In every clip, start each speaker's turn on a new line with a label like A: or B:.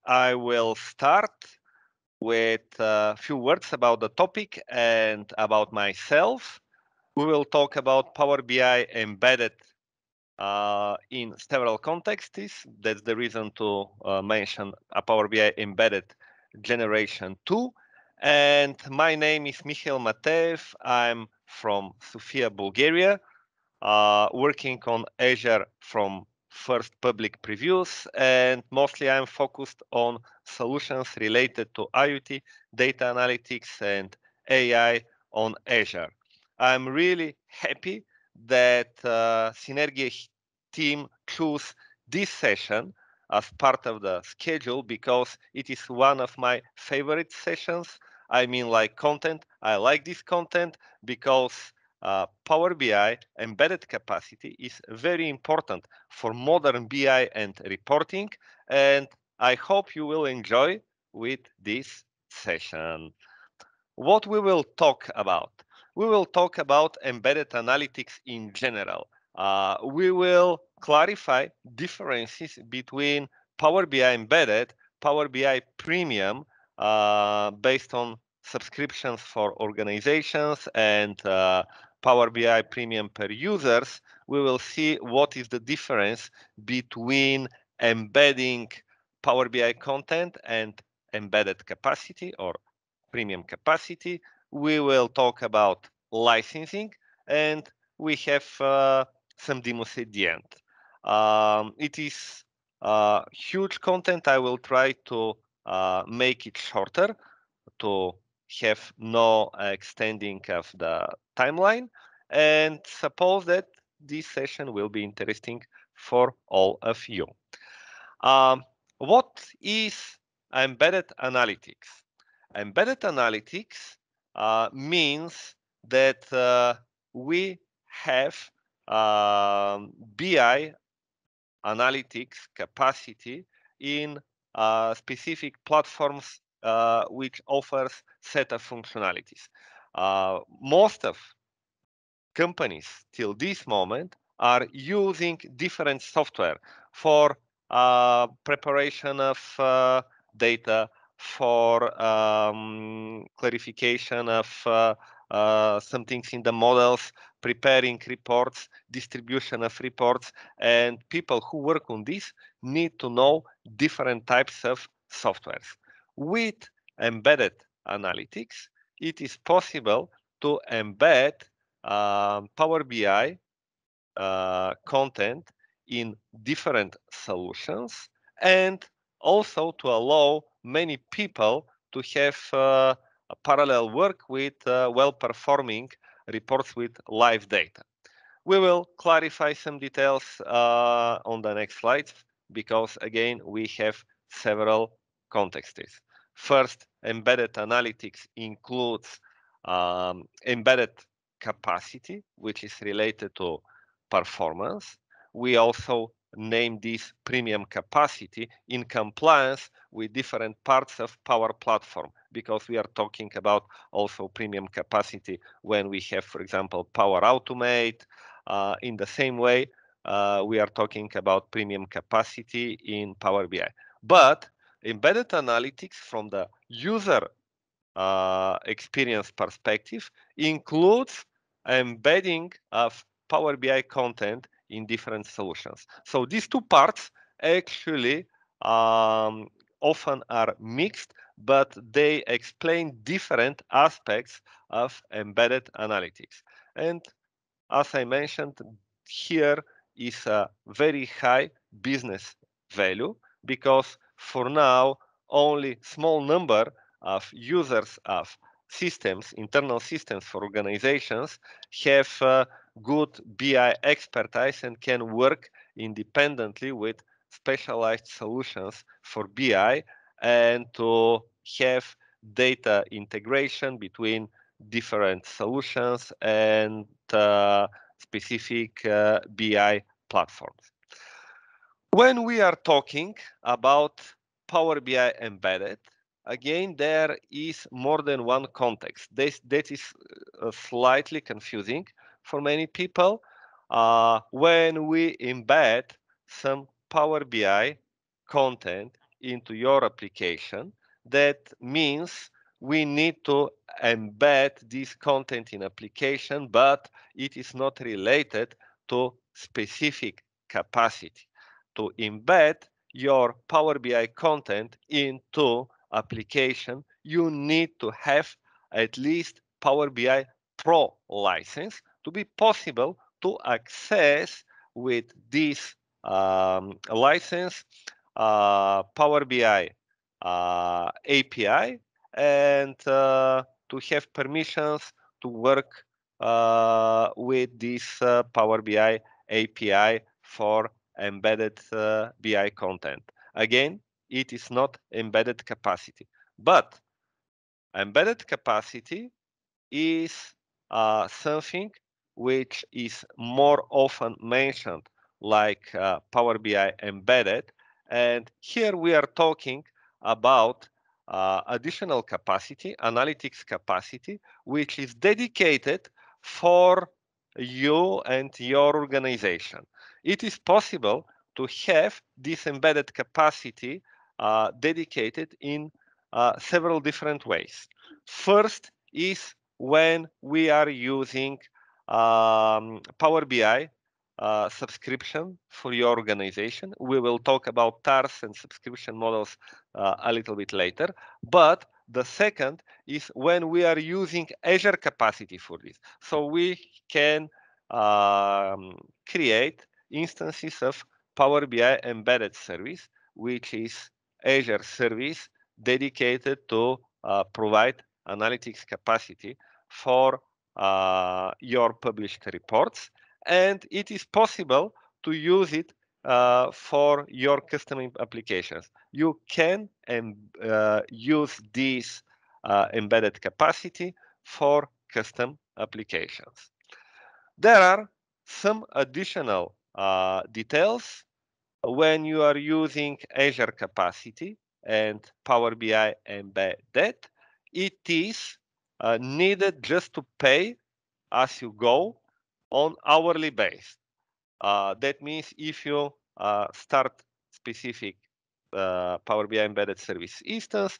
A: I will start with a few words about the topic and about myself. We will talk about Power BI embedded in several contexts. That's the reason to mention a Power BI embedded generation 2. And my name is Mihail-a. I'm from Sofia, Bulgaria, working on Azure from first public previews, and mostly I'm focused on solutions related to IoT, data analytics, and AI on Azure. I'm really happy that Sinergija team chose this session as part of the schedule because it is one of my favorite sessions. I mean, like content. I like this content because Power BI embedded capacity is very important for modern BI and reporting, and I hope you will enjoy with this session. What we will talk about? We will talk about embedded analytics in general. We will clarify differences between Power BI embedded, Power BI premium, based on subscriptions for organizations, and Power BI premium per users. We will see what is the difference between embedding Power BI content and embedded capacity or premium capacity. We will talk about licensing, and we have some demos at the end. It is huge content. I will try to make it shorter to have no extending of the timeline, and suppose that this session will be interesting for all of you. What is embedded analytics? Embedded analytics means that we have BI analytics capacity in specific platforms which offers set of functionalities. Most of companies till this moment are using different software for preparation of data, for clarification of some things in the models, preparing reports, distribution of reports, and people who work on this need to know different types of softwares. With embedded analytics, it is possible to embed Power BI content in different solutions, and also to allow many people to have a parallel work with well-performing reports with live data. We will clarify some details on the next slides because, again, we have several contexts. First, embedded analytics includes embedded capacity, which is related to performance. We also name this premium capacity in compliance with different parts of Power Platform, because we are talking about also premium capacity when we have, for example, Power Automate. In the same way, we are talking about premium capacity in Power BI. But embedded analytics from the user experience perspective includes embedding of Power BI content in different solutions. So these two parts actually often are mixed, but they explain different aspects of embedded analytics. And as I mentioned, here is a very high business value because for now, only small number of users of systems, internal systems for organizations, have good BI expertise and can work independently with specialized solutions for BI and to have data integration between different solutions and specific BI platforms. When we are talking about Power BI embedded, again, there is more than one context. That is slightly confusing for many people. When we embed some Power BI content into your application. That means we need to embed this content in application, but it is not related to specific capacity. To embed your Power BI content into application, you need to have at least Power BI Pro license to be possible to access with this license Power BI API and to have permissions to work with this Power BI API for embedded BI content. Again, it is not embedded capacity, but embedded capacity is something which is more often mentioned like Power BI embedded. And here we are talking about additional capacity, analytics capacity, which is dedicated for you and your organization. It is possible to have this embedded capacity dedicated in several different ways. First is when we are using Power BI subscription for your organization. We will talk about TARs and subscription models a little bit later. But the second is when we are using Azure capacity for this. So we can create instances of Power BI embedded service, which is Azure service dedicated to provide analytics capacity for your published reports, and it is possible to use it for your custom applications. You can use this embedded capacity for custom applications. There are some additional details when you are using Azure capacity and Power BI embedded. It is needed just to pay as you go on hourly base. That means if you start specific Power BI embedded service instance,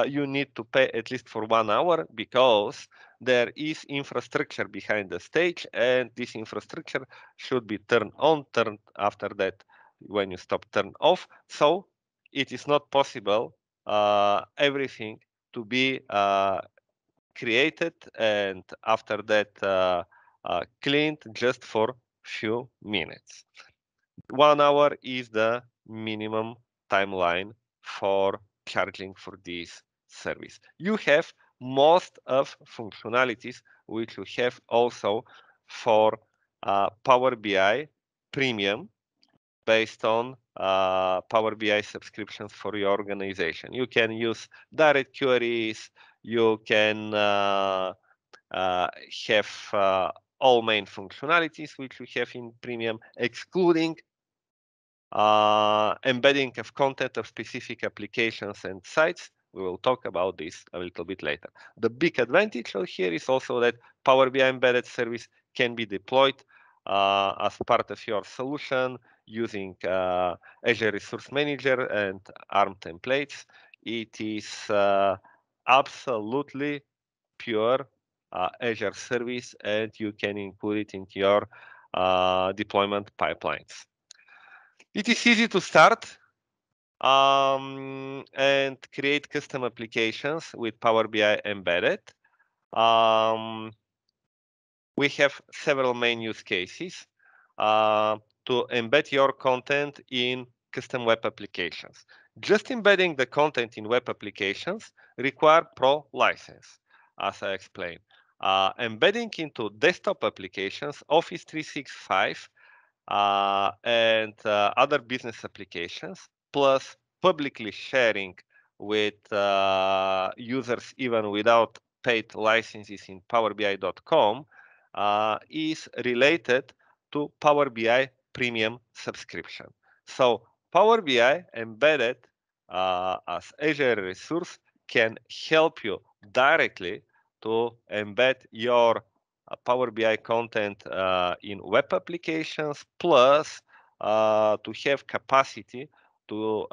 A: you need to pay at least for 1 hour because there is infrastructure behind the stage, and this infrastructure should be turned on, turned after that when you stop, turn off. So it is not possible everything to be created and after that cleaned just for few minutes. 1 hour is the minimum timeline for charging for this service. You have most of functionalities which you have also for Power BI Premium based on Power BI subscriptions for your organization. You can use direct queries, you can have all main functionalities which we have in Premium, excluding embedding of content of specific applications and sites. We will talk about this a little bit later. The big advantage here is also that Power BI embedded service can be deployed as part of your solution using Azure Resource Manager and ARM templates. It is absolutely pure Azure service, and you can include it into your deployment pipelines. It is easy to start and create custom applications with Power BI embedded. We have several main use cases to embed your content in custom web applications. Just embedding the content in web applications require Pro license, as I explained. Embedding into desktop applications, Office 365, and other business applications, plus publicly sharing with users even without paid licenses in powerbi.com is related to Power BI Premium subscription. So Power BI embedded as Azure resource can help you directly to embed your Power BI content in web applications, plus to have capacity to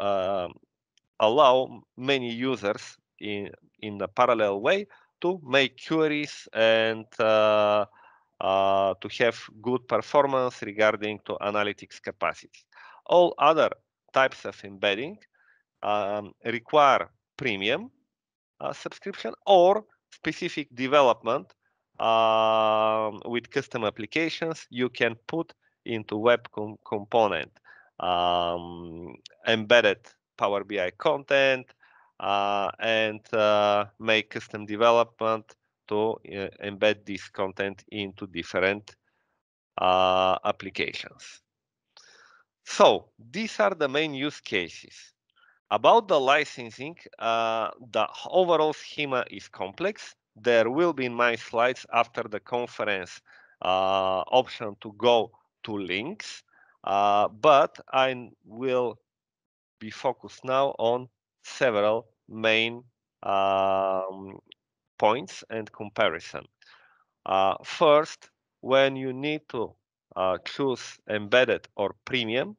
A: allow many users in a parallel way to make queries and to have good performance regarding to analytics capacity. All other types of embedding require premium subscription or specific development with custom applications you can put into web component, embedded Power BI content, and make custom development to embed this content into different applications. So these are the main use cases. About the licensing, the overall schema is complex. There will be in my slides after the conference option to go to links, but I will be focused now on several main points and comparison. First, when you need to choose embedded or premium,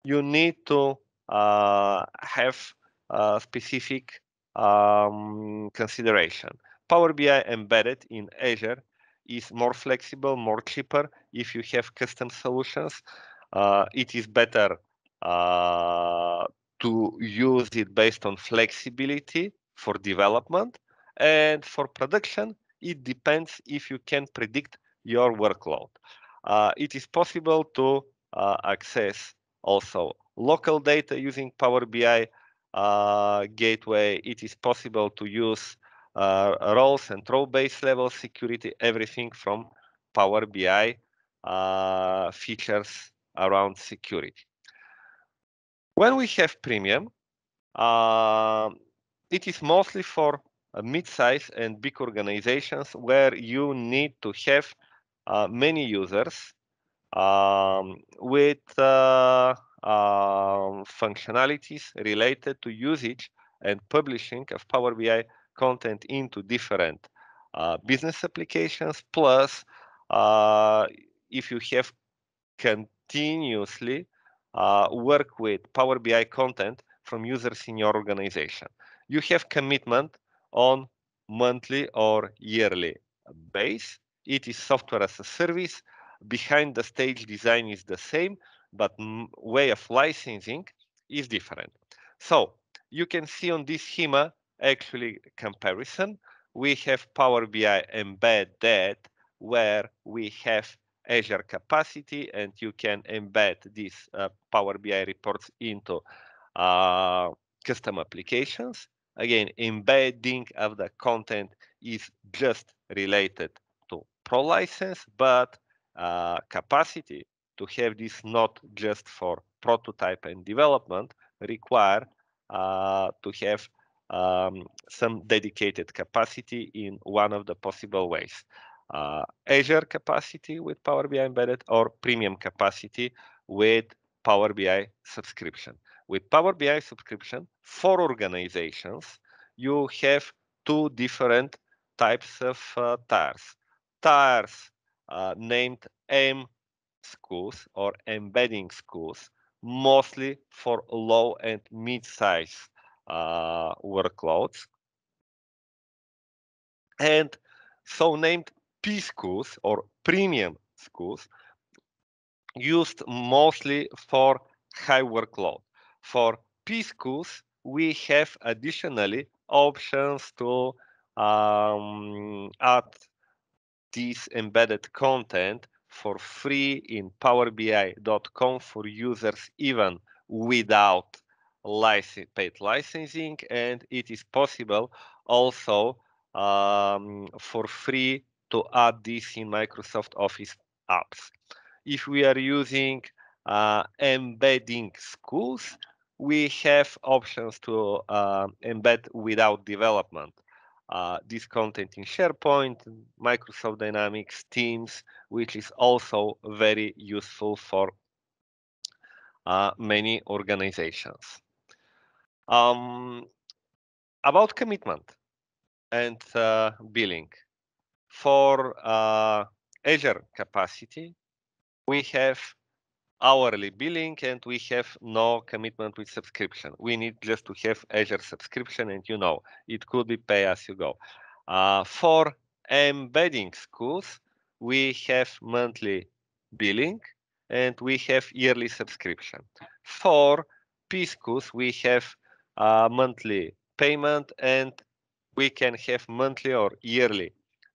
A: you need to have a specific consideration. Power BI embedded in Azure is more flexible, more cheaper. If you have custom solutions, it is better to use it based on flexibility for development, and for production, it depends if you can predict your workload. It is possible to access also local data using Power BI gateway. It is possible to use roles and role-based level security, everything from Power BI features around security. When we have premium, it is mostly for mid-size and big organizations where you need to have many users with functionalities related to usage and publishing of Power BI content into different business applications. Plus, if you have continuously work with Power BI content from users in your organization, you have commitment on monthly or yearly base. It is software as a service. Behind the stage design is the same, but way of licensing is different. So you can see on this schema actually comparison. We have Power BI embedded where we have Azure capacity, and you can embed these Power BI reports into custom applications. Again, embedding of the content is just related to Pro license, but capacity to have this not just for prototype and development require to have some dedicated capacity in one of the possible ways. Azure capacity with Power BI embedded, or premium capacity with Power BI subscription. With Power BI subscription for organizations, you have two different types of tiers. Tiers named M schools or embedding schools, mostly for low and mid-size workloads. And so named P schools or premium schools used mostly for high workload. For P schools, we have additionally options to add this embedded content for free in powerbi.com for users even without paid licensing, and it is possible also for free to add this in Microsoft Office apps. If we are using embedding schools, we have options to embed without development. This content in SharePoint, Microsoft Dynamics, Teams, which is also very useful for many organizations. About commitment and billing. For Azure capacity, we have hourly billing, and we have no commitment with subscription. We need just to have Azure subscription, and it could be pay as you go. For embedding schools, we have monthly billing and we have yearly subscription. For Kpis schools, we have monthly payment and we can have monthly or yearly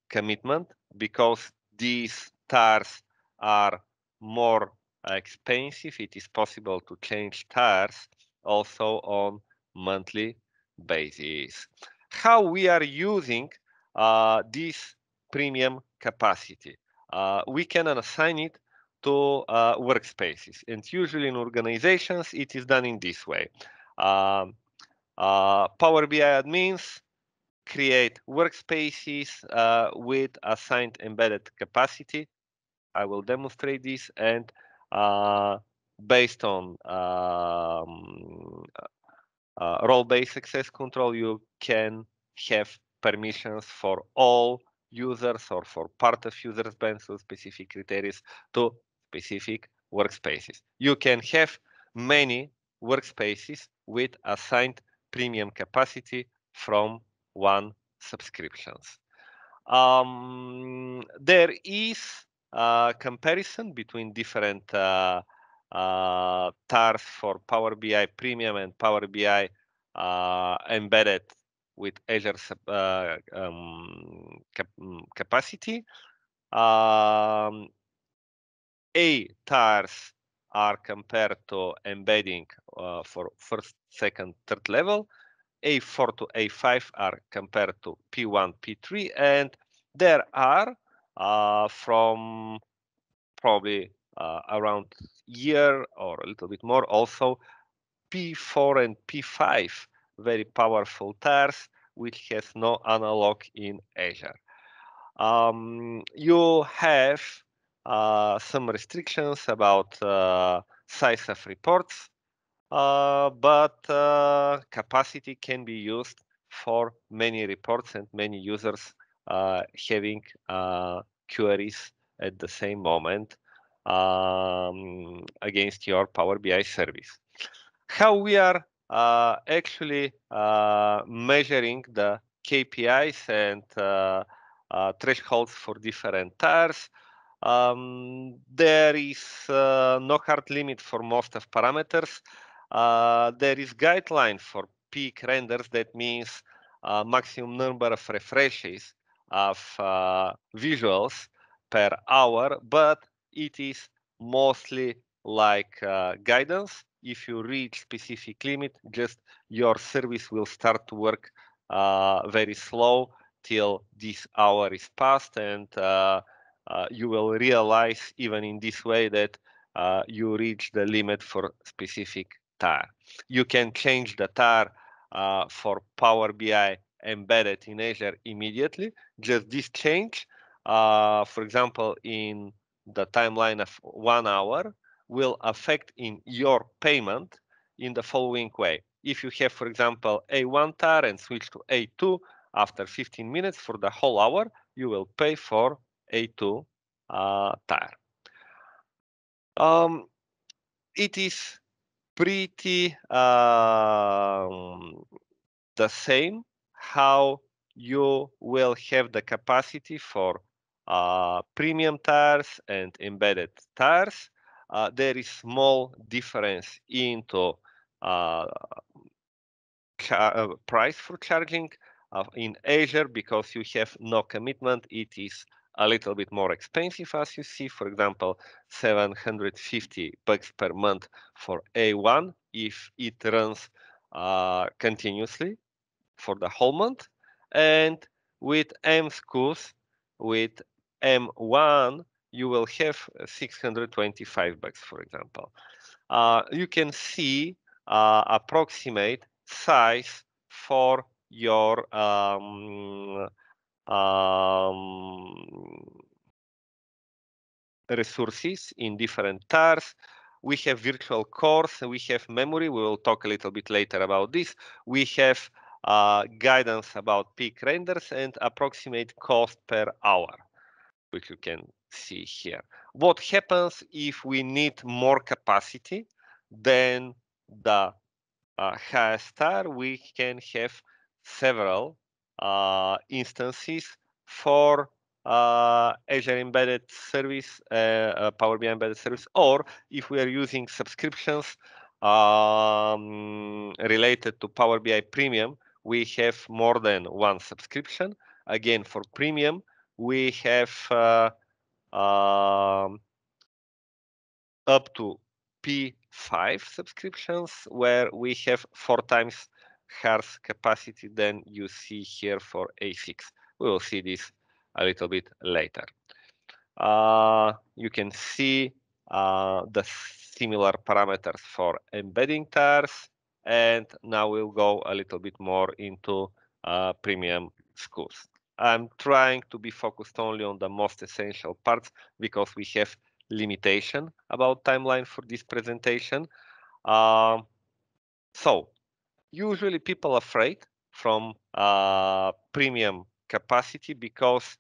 A: commitment because these TARs are more expensive. It is possible to change TARs also on monthly basis. How we are using this premium capacity? We can assign it to workspaces, and usually in organizations it is done in this way. Power BI admins create workspaces with assigned embedded capacity. I will demonstrate this, and based on role-based access control, you can have permissions for all users or for part of users based on specific criteria to specific workspaces. You can have many workspaces with assigned premium capacity from one subscriptions. There is a comparison between different TARs for Power BI Premium and Power BI embedded with Azure capacity. A TARs are compared to embedding for first, second, third level. A4 to A5 are compared to P1, P3, and there are from probably around year or a little bit more also P4 and P5, very powerful TARs, which has no analog in Azure. You have some restrictions about size of reports, but capacity can be used for many reports and many users having queries at the same moment against your Power BI service. How we are actually measuring the KPIs and thresholds for different TARs. There is no hard limit for most of parameters. There is guideline for peak renders. That means maximum number of refreshes of visuals per hour, but it is mostly like guidance. If you reach specific limit, just your service will start to work very slow till this hour is passed, and you will realize even in this way that you reach the limit for specific TAR. You can change the TAR for Power BI embedded in Azure immediately. Just this change, for example, in the timeline of 1 hour, will affect in your payment in the following way. If you have, for example, A1 TAR and switch to A2 after 15 minutes for the whole hour, you will pay for A2 TAR. It is pretty the same how you will have the capacity for premium TARs and embedded TARs. There is small difference into price for charging. In Azure, because you have no commitment, it is a little bit more expensive, as you see. For example, $750 per month for A1 if it runs continuously for the whole month. And with M schools, with M1, you will have $625, for example. You can see approximate size for your resources in different TARs. We have virtual cores, we have memory. We will talk a little bit later about this. We have guidance about peak renders and approximate cost per hour, which you can see here. What happens if we need more capacity than the has star? We can have several instances for Azure Embedded Service, Power BI Embedded Service, or if we are using subscriptions related to Power BI Premium, we have more than one subscription. Again, for Premium, we have up to P5 subscriptions, where we have 4 times higher capacity than you see here for A6. We will see this a little bit later. You can see the similar parameters for embedding tars, and now we'll go a little bit more into premium schools. I'm trying to be focused only on the most essential parts because we have limitation about timeline for this presentation. So usually people are afraid from premium capacity because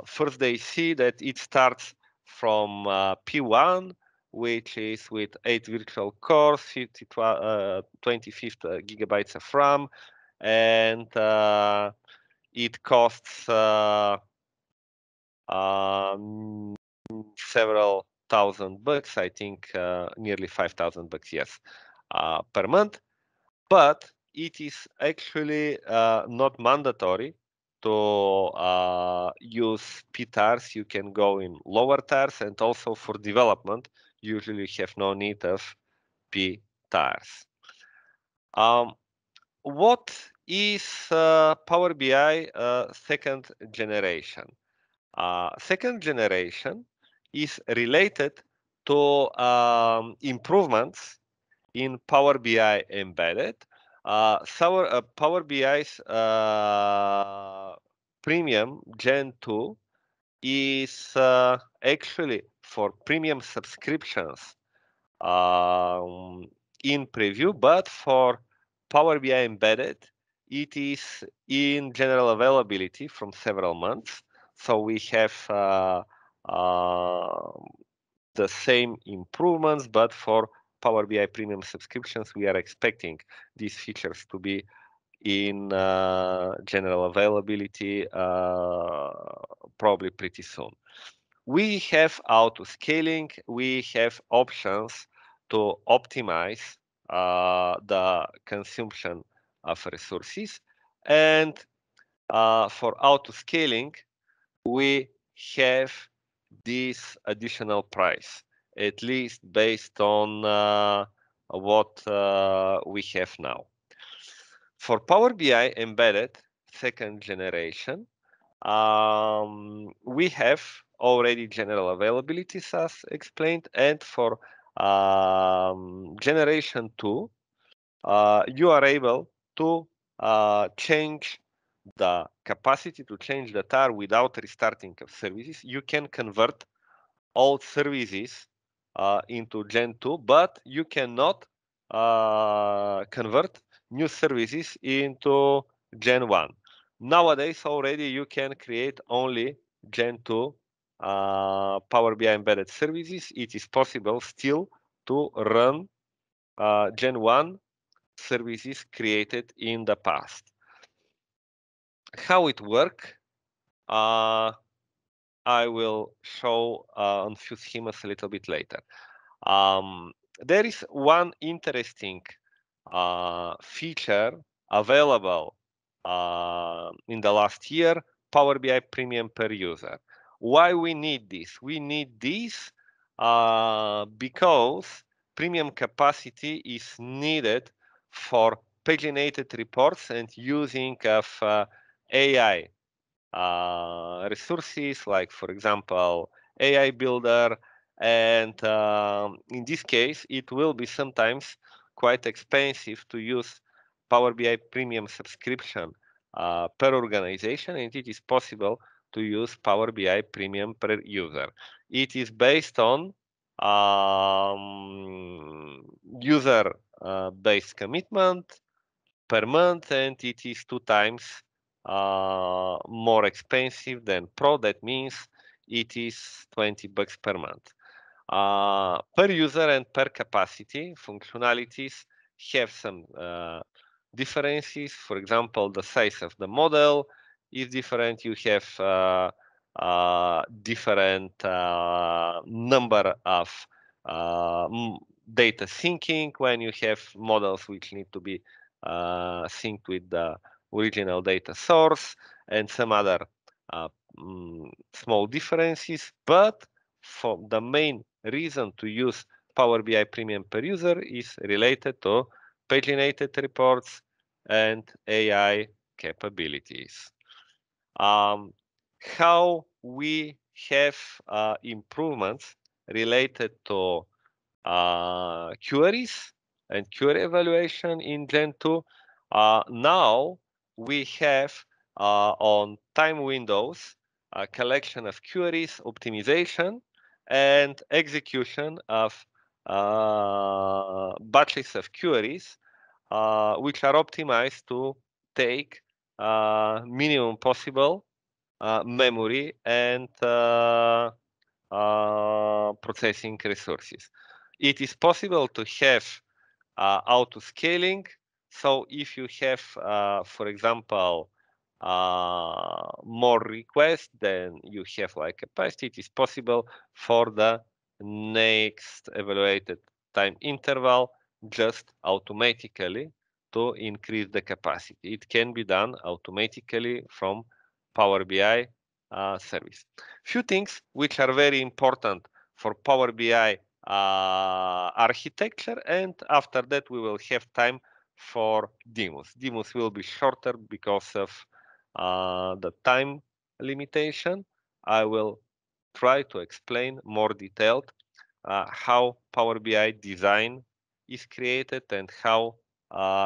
A: first they see that it starts from P1, which is with 8 virtual cores, 25 gigabytes of RAM, and it costs several $1,000, I think nearly $5,000, yes, per month. But it is actually not mandatory to use P-tars. You can go in lower tars, and also for development, usually you have no need of P-tars. What is Power BI second generation? Second generation is related to improvements in Power BI Embedded. Power BI's Premium Gen 2 is actually for premium subscriptions in preview, but for Power BI Embedded, it is in general availability from several months. So we have the same improvements, but for Power BI Premium subscriptions, we are expecting these features to be in general availability probably pretty soon. We have auto scaling. We have options to optimize the consumption of resources. And for auto scaling, we have this additional price, at least based on what we have now. For Power BI Embedded second generation, we have already general availability, as explained, and for generation 2, you are able to change the capacity to change the tar without restarting of services. You can convert old services into Gen 2, but you cannot convert new services into Gen 1. Nowadays, already you can create only Gen 2 Power BI embedded services. It is possible still to run Gen 1 services created in the past. How it works, I will show on few schemas a little bit later. There is one interesting feature available in the last year, Power BI Premium per user. Why we need this? We need this because premium capacity is needed for paginated reports and using of AI resources, like, for example, AI Builder. And in this case, it will be sometimes quite expensive to use Power BI Premium subscription per organization, and it is possible to use Power BI Premium per user. It is based on user-based commitment per month, and it is 2 times more expensive than Pro. That means it is $20 per month. Per user and per capacity, functionalities have some differences. For example, the size of the model is different. You have different number of data syncing when you have models which need to be synced with the original data source and some other small differences. But for the main reason to use Power BI Premium per user is related to paginated reports and AI capabilities. How we have improvements related to queries and query evaluation in Gen 2. Now we have on time windows a collection of queries, optimization, and execution of batches of queries, which are optimized to take minimum possible memory and processing resources. It is possible to have auto scaling. So if you have, for example, more requests than you have like capacity, it is possible for the next evaluated time interval just automatically to increase the capacity. It can be done automatically from Power BI service. Few things which are very important for Power BI architecture, and after that we will have time for demos. Demos will be shorter because of the time limitation. I will try to explain more detailed how Power BI design is created and how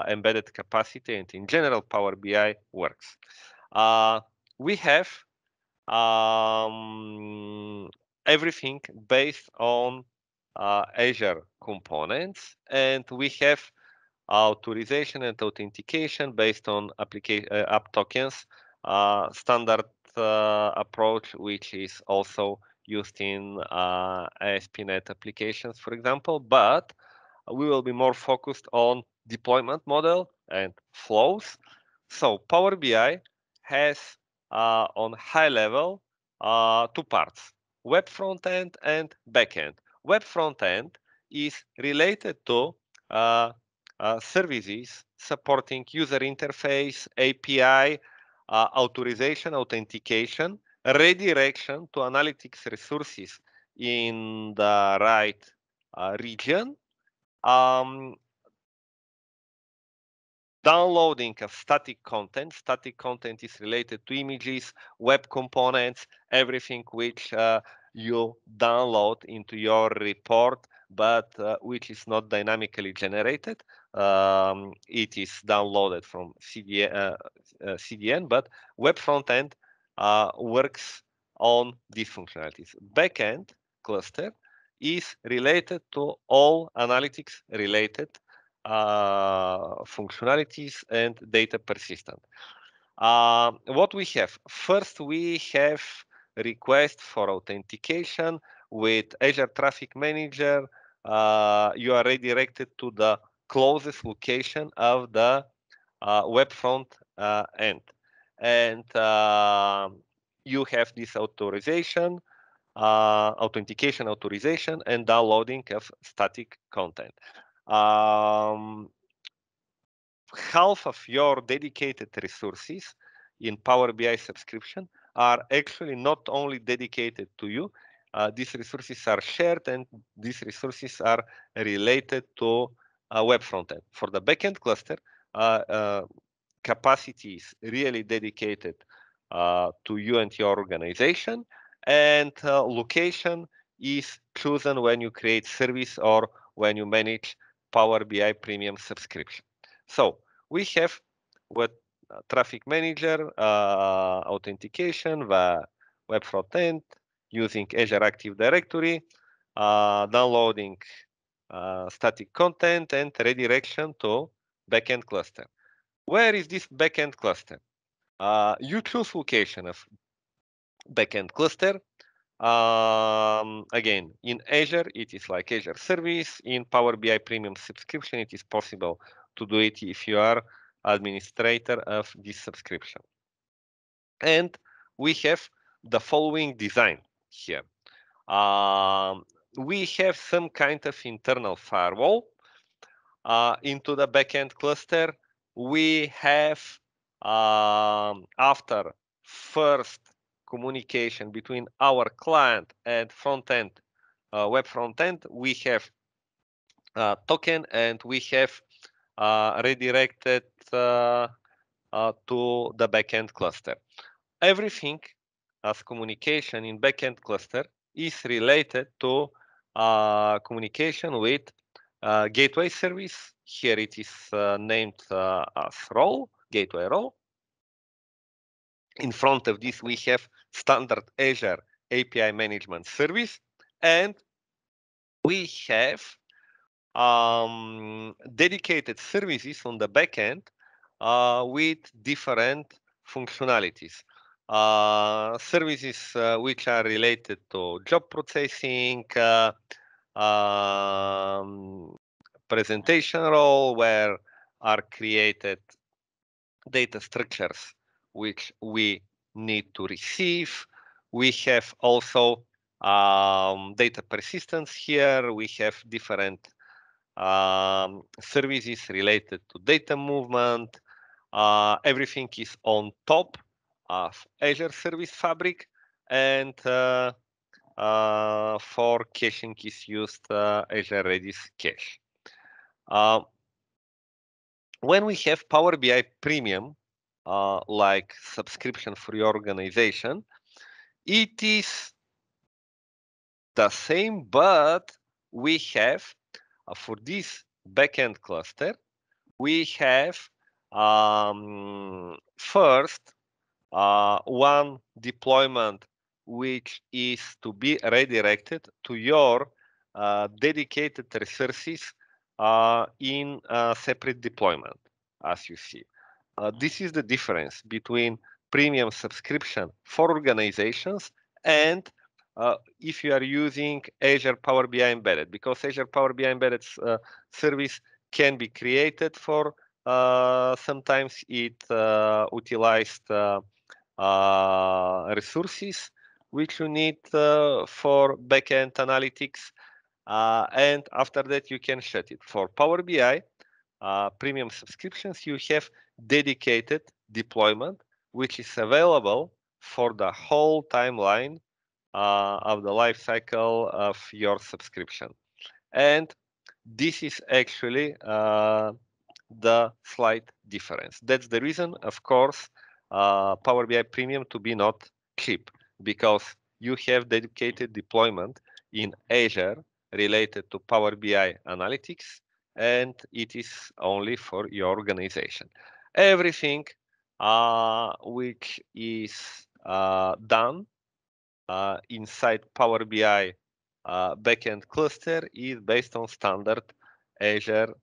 A: embedded capacity and in general Power BI works. We have everything based on Azure components, and we have authorization and authentication based on app tokens, standard approach, which is also used in ASP.NET applications, for example, but we will be more focused on deployment model and flows. So Power BI has on high level two parts, web frontend and backend. Web frontend is related to services supporting user interface, API, authorization, authentication, redirection to analytics resources in the right region, downloading of static content. Static content is related to images, web components, everything which you download into your report, but which is not dynamically generated. It is downloaded from CDN, but web frontend works on these functionalities. Backend cluster is related to all analytics related functionalities and data persistent. What we have? First, we have request for authentication with Azure Traffic Manager. You are redirected to the closest location of the web front end. And you have this authorization, authentication authorization, and downloading of static content. Half of your dedicated resources in Power BI subscription are actually not only dedicated to you. These resources are shared, and these resources are related to web frontend. For the backend cluster, capacity is really dedicated to you and your organization, and location is chosen when you create service or when you manage Power BI Premium subscription. So we have what Traffic Manager, authentication, the web frontend, using Azure Active Directory, downloading static content, and redirection to backend cluster. Where is this backend cluster? You choose location of backend cluster. Again, in Azure, it is like Azure Service. In Power BI Premium subscription, it is possible to do it if you are administrator of this subscription. And we have the following design here. We have some kind of internal firewall. Into the backend cluster, we have, after first communication between our client and front-end, web front-end, we have token, and we have redirected to the backend cluster. Everything as communication in backend cluster is related to communication with gateway service. Here it is named as role, gateway role. In front of this, we have standard Azure API management service, and we have dedicated services on the backend with different functionalities. Services which are related to job processing, presentation role, where are created data structures which we need to receive. We have also data persistence here. We have different services related to data movement. Everything is on top of Azure Service Fabric, and for caching is used Azure Redis Cache. When we have Power BI Premium, like subscription for your organization, it is the same, but we have for this backend cluster, we have first one deployment which is to be redirected to your dedicated resources in a separate deployment, as you see. This is the difference between premium subscription for organizations and if you are using Azure Power BI Embedded, because Azure Power BI Embedded service can be created for sometimes it utilized resources which you need for backend analytics, and after that you can shut it. For Power BI premium subscriptions, you have dedicated deployment which is available for the whole timeline of the life cycle of your subscription. And this is actually the slight difference. That's the reason, of course, Power BI Premium to be not cheap, because you have dedicated deployment in Azure related to Power BI analytics, and it is only for your organization. Everything which is done inside Power BI backend cluster is based on standard Azure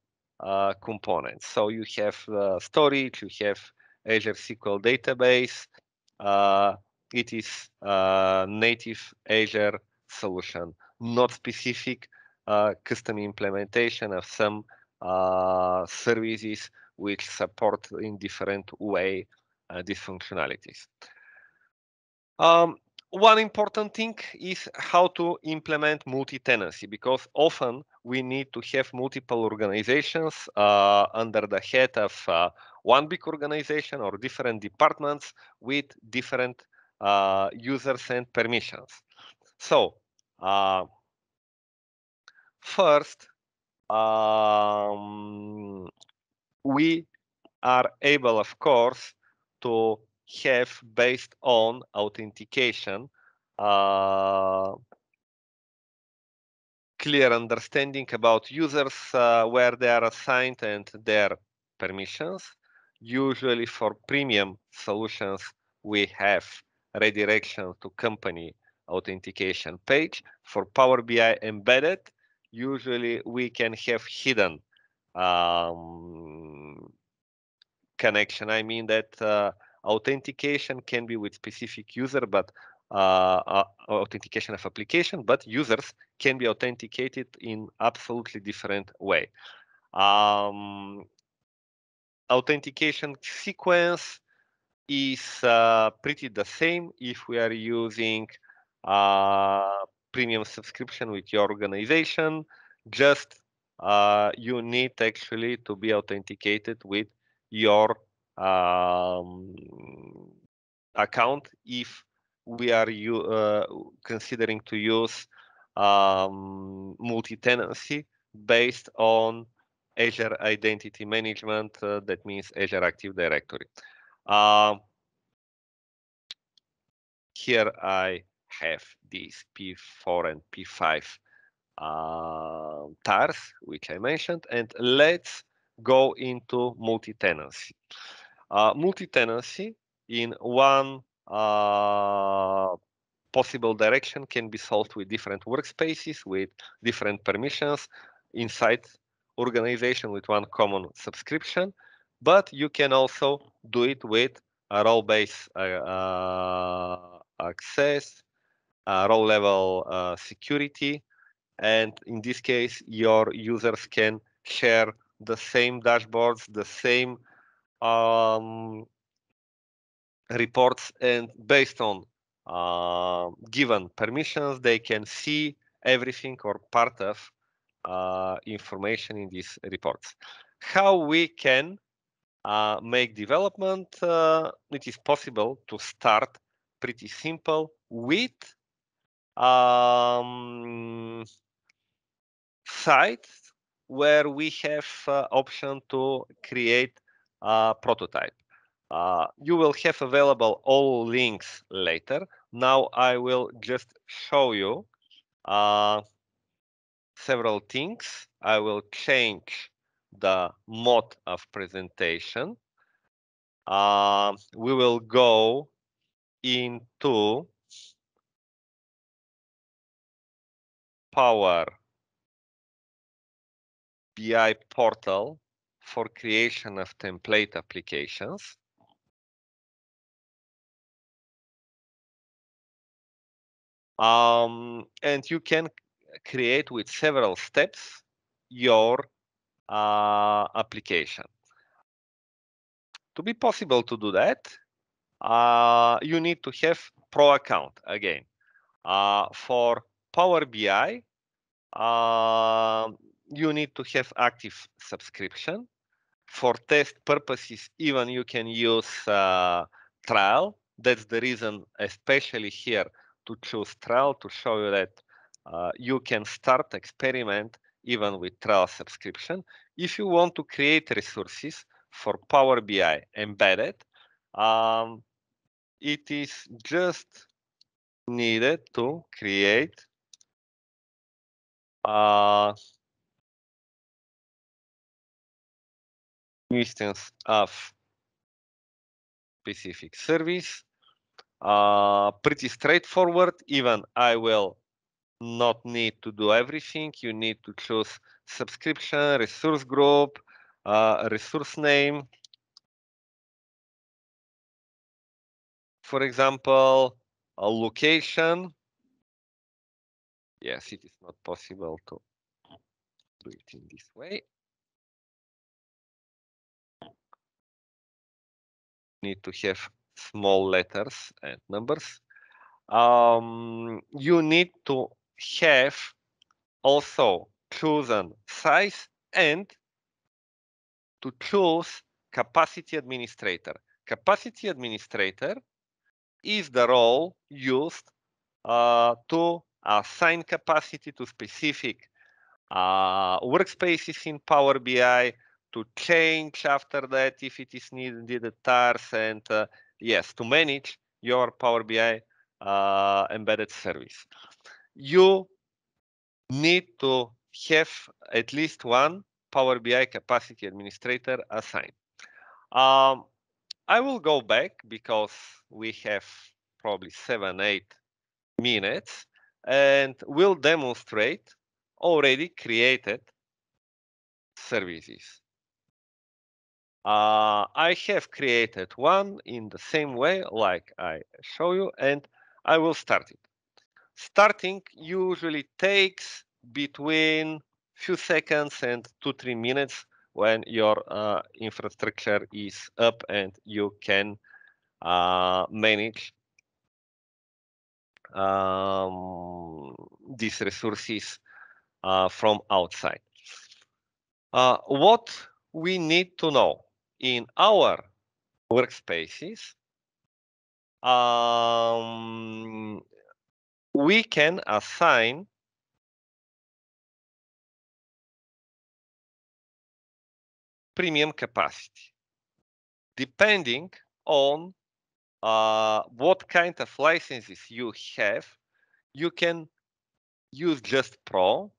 A: components. So you have storage, you have Azure SQL database. It is native Azure solution, not specific custom implementation of some services which support in different way these functionalities. One important thing is how to implement multi-tenancy, because often we need to have multiple organizations under the head of one big organization or different departments with different users and permissions. So first, we are able, of course, to have, based on authentication, clear understanding about users, where they are assigned and their permissions. Usually for premium solutions, we have redirection to company authentication page. For Power BI Embedded, usually we can have hidden connection. I mean that authentication can be with specific user, but authentication of application, but users can be authenticated in absolutely different way. Authentication sequence is pretty the same if we are using premium subscription with your organization. Just you need actually to be authenticated with your account if we are considering to use multi-tenancy based on Azure Identity Management, that means Azure Active Directory. Here I have these P4 and P5 TARs, which I mentioned, and let's go into multi-tenancy. Multi-tenancy in one possible direction can be solved with different workspaces, with different permissions inside organization with one common subscription, but you can also do it with a role-based access, role-level security, and in this case, your users can share the same dashboards, the same reports, and based on given permissions, they can see everything or part of information in these reports. How we can make development? It is possible to start pretty simple with sites where we have option to create a prototype. You will have available all links later. Now I will just show you several things. I will change the mode of presentation. We will go into Power BI portal for creation of template applications. And you can create with several steps your application. To be possible to do that, you need to have Pro account again. For Power BI, you need to have active subscription. For test purposes, even you can use trial. That's the reason, especially here, to choose trial, to show you that you can start experiment even with trial subscription. If you want to create resources for Power BI embedded, it is just needed to create instance of specific service. Pretty straightforward. Even I will not need to do everything. You need to choose subscription, resource group, resource name. For example, a location. Yes, it is not possible to do it in this way. Need to have small letters and numbers. You need to have also chosen size and to choose capacity administrator. Capacity administrator is the role used to assign capacity to specific workspaces in Power BI, to change after that if it is needed TARs, and yes, to manage your Power BI embedded service. You need to have at least one Power BI capacity administrator assigned. I will go back because we have probably 7-8 minutes and will demonstrate already created services. I have created one in the same way like I show you, and I will start it. Starting usually takes between few seconds and 2-3 minutes when your infrastructure is up and you can manage these resources from outside. What we need to know in our workspaces, we can assign premium capacity depending on what kind of licenses you have. You can use just Pro.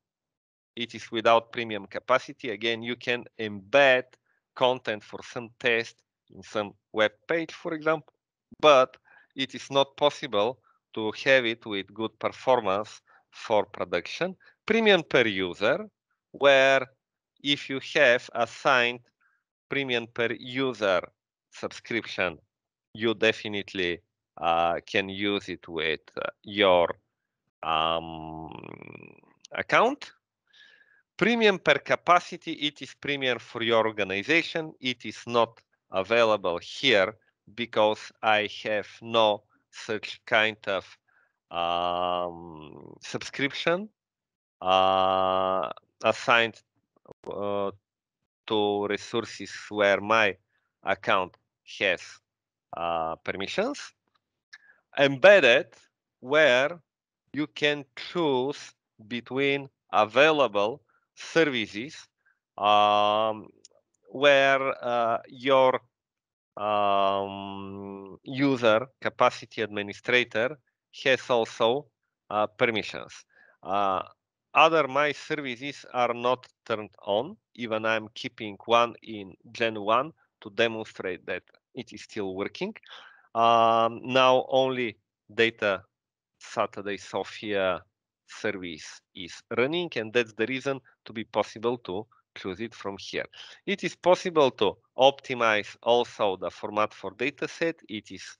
A: It is without premium capacity. Again, you can embed content for some test in some web page, for example, but it is not possible to have it with good performance for production. Premium per user, where if you have assigned premium per user subscription, you definitely can use it with your account. Premium per capacity, it is premium for your organization. It is not available here because I have no such kind of subscription assigned to resources where my account has permissions. Embedded, where you can choose between available services where your user capacity administrator has also permissions. Other my services are not turned on, even I'm keeping one in Gen 1 to demonstrate that it is still working. Now only Data Saturday Sofia service is running, and that's the reason to be possible to choose it from here. It is possible to optimize also the format for dataset. It is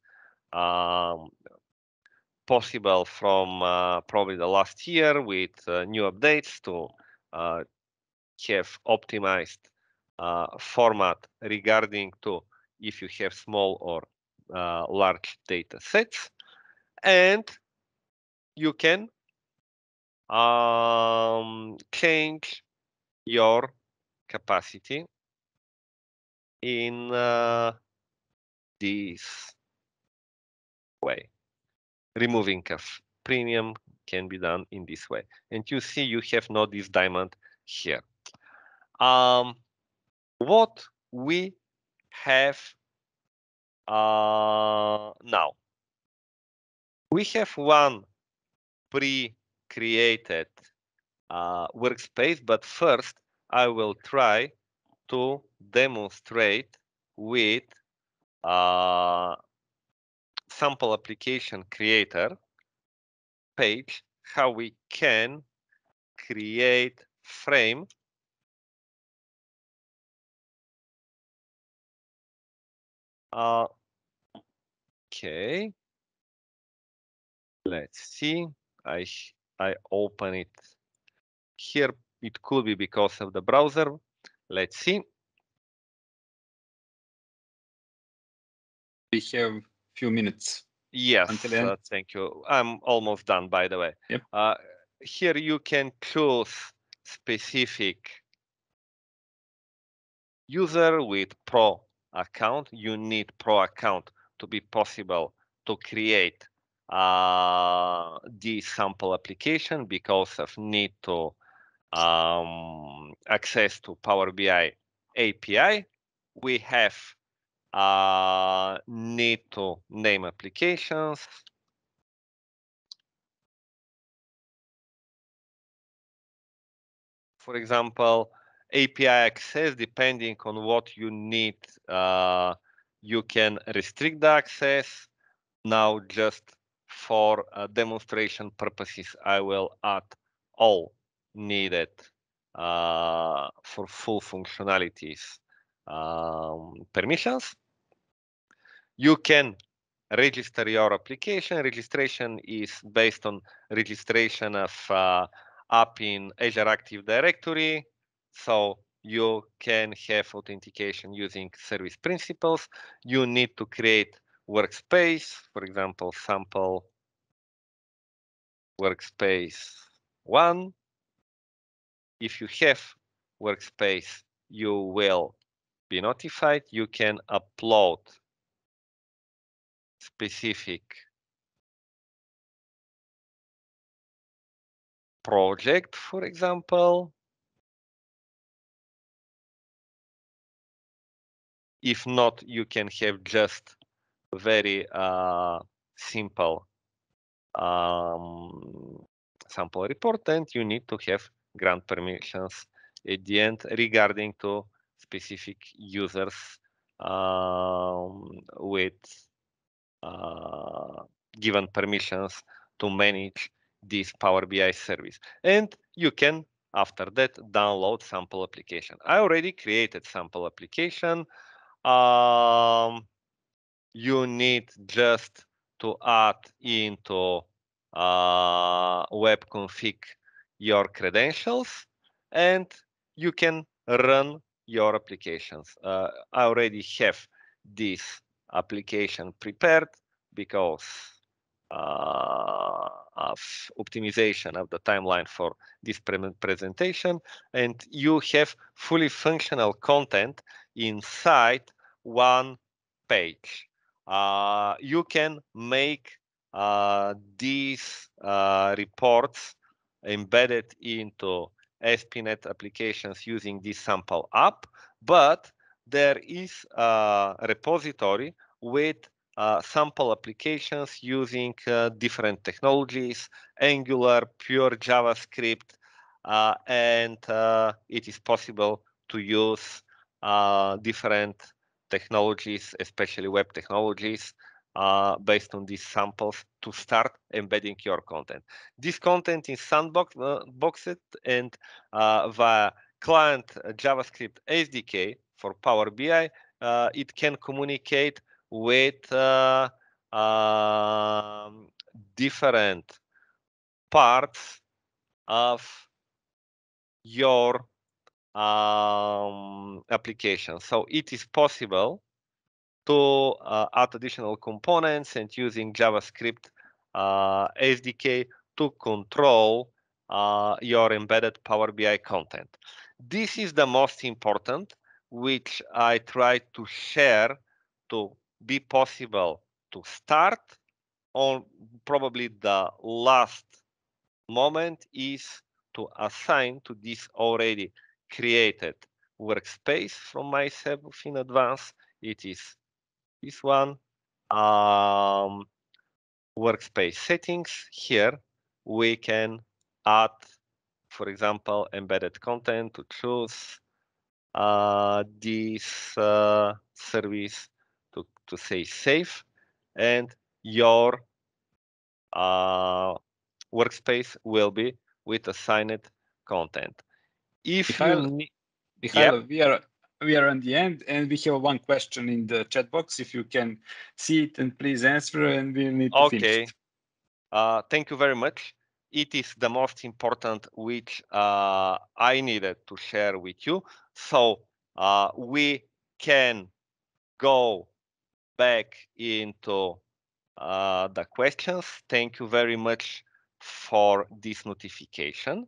A: possible from probably the last year with new updates to have optimized format regarding to if you have small or large data sets, and you can change your capacity in this way. Removing of premium can be done in this way. And you see you have not this diamond here. What we have now. We have one pre-created workspace, but first I will try to demonstrate with sample application creator page how we can create frame okay, let's see. I open it here. It could be because of the browser. Let's see.
B: We have few minutes.
A: Yes,
B: until end.
A: thank you. I'm almost done, by the way.
B: Yep.
A: Here you can choose specific user with Pro account. You need Pro account to be possible to create the sample application because of need to access to Power BI API. We have need to name applications. For example, API access, depending on what you need, you can restrict the access. Now, just for demonstration purposes, I will add all needed for full functionalities permissions. You can register your application. Registration is based on registration of app in Azure Active Directory. So you can have authentication using service principals. You need to create workspace, for example, sample workspace 1. If you have workspace, you will be notified. You can upload specific project, for example. If not, you can have just very simple sample report, and you need to have grant permissions at the end regarding to specific users with given permissions to manage this Power BI service. And you can, after that, download sample application. I already created sample application. You need just to add into web config your credentials, and you can run your applications. I already have this application prepared because of optimization of the timeline for this presentation, and you have fully functional content inside one page. You can make these reports embedded into SPNet applications using this sample app, but there is a repository with sample applications using different technologies, Angular, pure JavaScript, and it is possible to use different technologies, especially web technologies, based on these samples to start embedding your content. This content is sandboxed and via client JavaScript SDK for Power BI, it can communicate with different parts of your application. So it is possible to add additional components and using JavaScript SDK to control your embedded Power BI content. This is the most important, which I try to share to be possible to start. On probably the last moment is to assign to this already created workspace from myself in advance. It is this one, workspace settings. Here we can add, for example, embedded content to choose this service to say save, and your workspace will be with assigned content. If you need,
B: Mihail, we are on the end, and we have one question in the chat box. If you can see it and please answer, and we need to finish it.
A: Thank you very much. It is the most important which I needed to share with you. So we can go back into the questions. Thank you very much for this notification.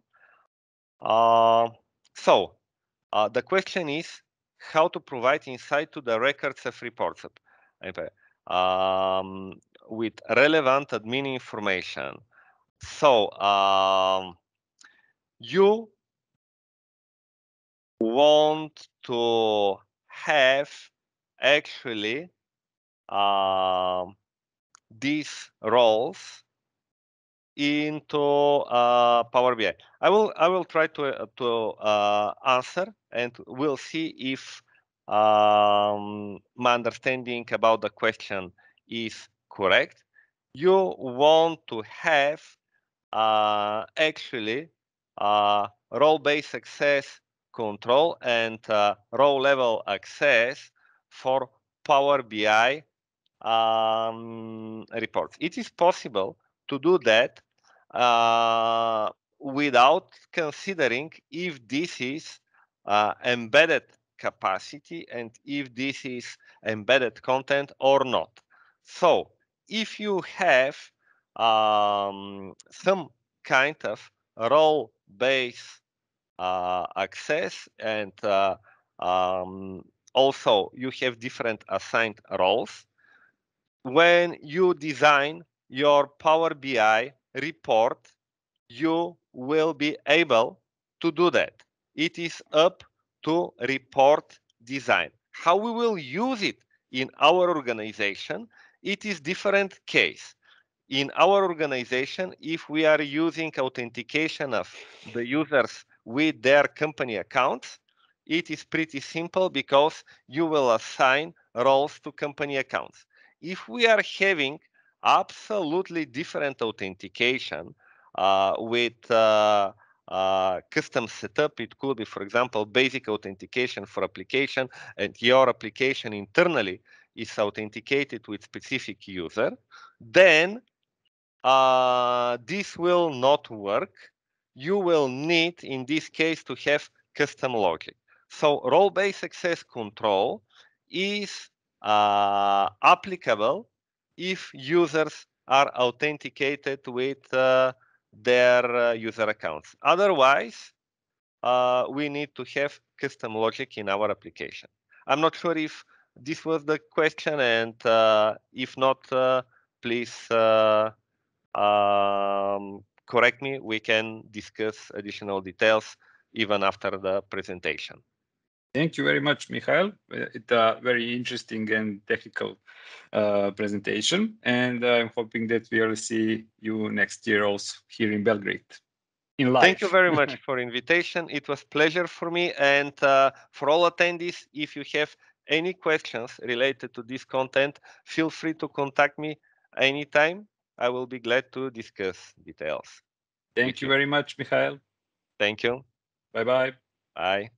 A: So the question is how to provide insight to the records of reports with relevant admin information. So you want to have actually these roles into Power BI. I will try to answer, and we'll see if my understanding about the question is correct. You want to have actually role-based access control and row-level access for Power BI reports. It is possible to do that without considering if this is embedded capacity and if this is embedded content or not. So if you have some kind of role-based access and also you have different assigned roles, when you design your Power BI report, you will be able to do that. It is up to report design. How we will use it in our organization, it is different case. In our organization, if we are using authentication of the users with their company accounts, it is pretty simple because you will assign roles to company accounts. If we are having absolutely different authentication with custom setup, it could be, for example, basic authentication for application, and your application internally is authenticated with specific user, then this will not work. You will need, in this case, to have custom logic. So role-based access control is applicable if users are authenticated with their user accounts. Otherwise, we need to have custom logic in our application. I'm not sure if this was the question, and if not, please correct me. We can discuss additional details even after the presentation.
B: Thank you very much, Mihail. It's a very interesting and technical presentation, and I'm hoping that we'll see you next year also here in Belgrade, in live.
A: Thank you very much for invitation. It was a pleasure for me, and for all attendees, if you have any questions related to this content, feel free to contact me anytime. I will be glad to discuss details.
B: Thank you very much, Mihail.
A: Thank you.
B: Bye-bye.
A: Bye.